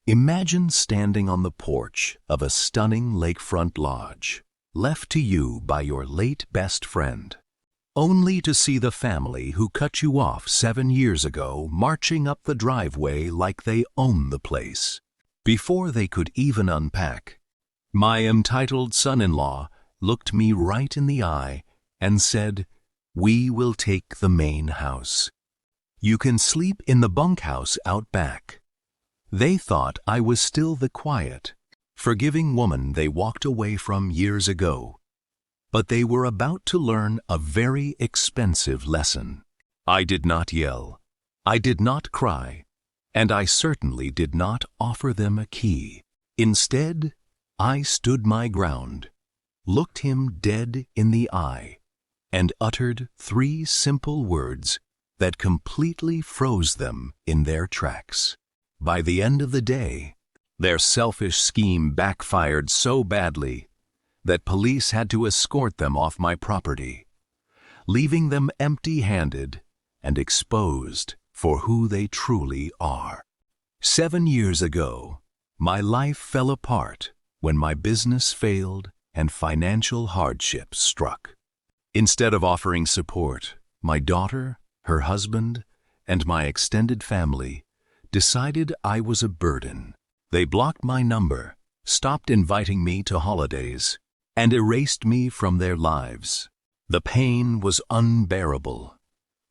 Imagine standing on the porch of a stunning lakefront lodge, left to you by your late best friend, only to see the family who cut you off 7 years ago marching up the driveway like they own the place. Before they could even unpack, my entitled son-in-law looked me right in the eye and said, "We will take the main house. You can sleep in the bunkhouse out back." They thought I was still the quiet, forgiving woman they walked away from years ago. But they were about to learn a very expensive lesson. I did not yell, I did not cry, and I certainly did not offer them a key. Instead, I stood my ground, looked him dead in the eye, and uttered 3 simple words that completely froze them in their tracks. By the end of the day, their selfish scheme backfired so badly that police had to escort them off my property, leaving them empty-handed and exposed for who they truly are. 7 years ago, my life fell apart when my business failed and financial hardships struck. Instead of offering support, my daughter, her husband, and my extended family decided I was a burden. They blocked my number, stopped inviting me to holidays, and erased me from their lives. The pain was unbearable,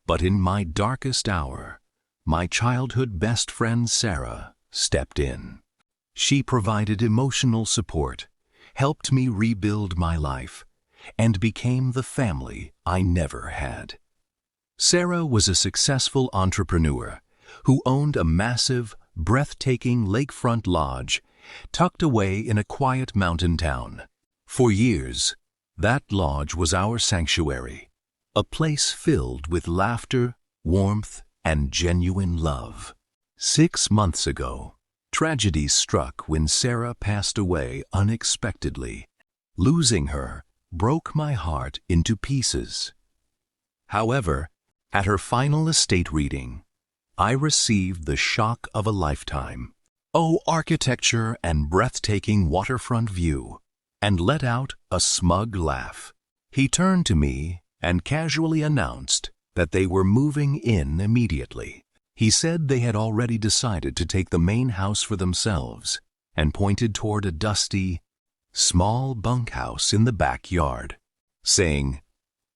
but in my darkest hour, my childhood best friend Sarah stepped in. She provided emotional support, helped me rebuild my life, and became the family I never had. Sarah was a successful entrepreneur who owned a massive, breathtaking lakefront lodge tucked away in a quiet mountain town. For years, that lodge was our sanctuary, a place filled with laughter, warmth, and genuine love. 6 months ago, tragedy struck when Sarah passed away unexpectedly. Losing her broke my heart into pieces. However, at her final estate reading, I received the shock of a lifetime. Oh, architecture and breathtaking waterfront view, and let out a smug laugh. He turned to me and casually announced that they were moving in immediately. He said they had already decided to take the main house for themselves and pointed toward a dusty, small bunkhouse in the backyard, saying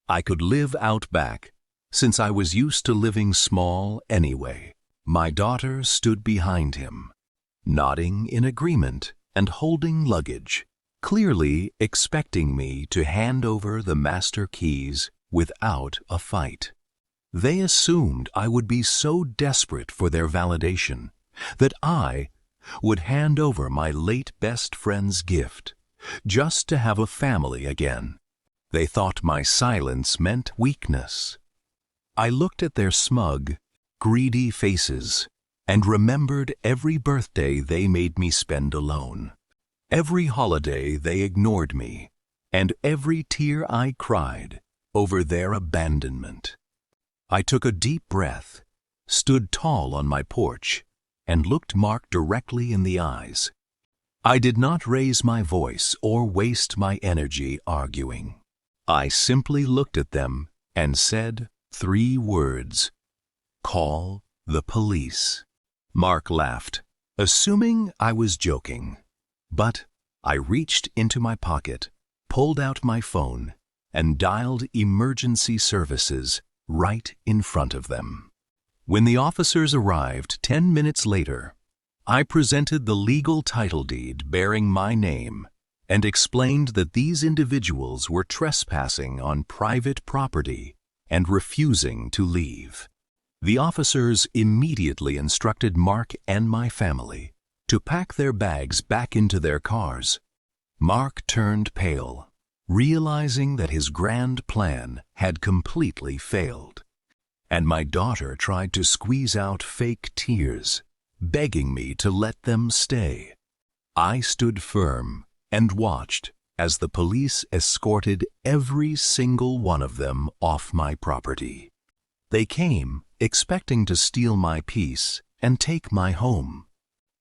I could live out back since I was used to living small anyway. My daughter stood behind him, nodding in agreement and holding luggage, clearly expecting me to hand over the master keys without a fight. They assumed I would be so desperate for their validation that I would hand over my late best friend's gift just to have a family again. They thought my silence meant weakness. I looked at their smug, greedy faces and remembered every birthday they made me spend alone, every holiday they ignored me, and every tear I cried over their abandonment. I took a deep breath, stood tall on my porch, and looked Mark directly in the eyes. I did not raise my voice or waste my energy arguing. I simply looked at them and said 3 words: "Call the police." Mark laughed, assuming I was joking. But I reached into my pocket, pulled out my phone, and dialed emergency services right in front of them. When the officers arrived 10 minutes later, I presented the legal title deed bearing my name and explained that these individuals were trespassing on private property and refusing to leave. The officers immediately instructed Mark and my family to pack their bags back into their cars. Mark turned pale, realizing that his grand plan had completely failed, and my daughter tried to squeeze out fake tears, begging me to let them stay. I stood firm and watched as the police escorted every single one of them off my property. They came expecting to steal my peace and take my home.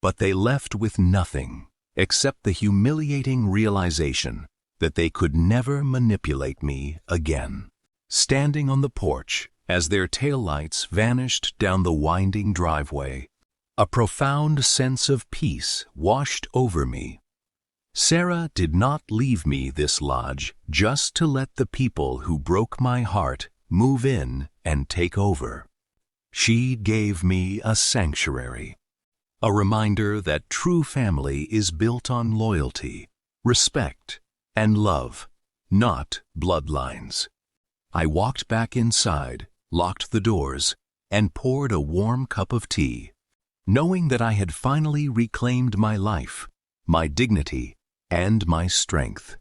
But they left with nothing except the humiliating realization that they could never manipulate me again. Standing on the porch as their taillights vanished down the winding driveway, a profound sense of peace washed over me. Sarah did not leave me this lodge just to let the people who broke my heart move in and take over. She gave me a sanctuary, a reminder that true family is built on loyalty, respect, and love, not bloodlines. I walked back inside, locked the doors, and poured a warm cup of tea, knowing that I had finally reclaimed my life, my dignity, and my strength.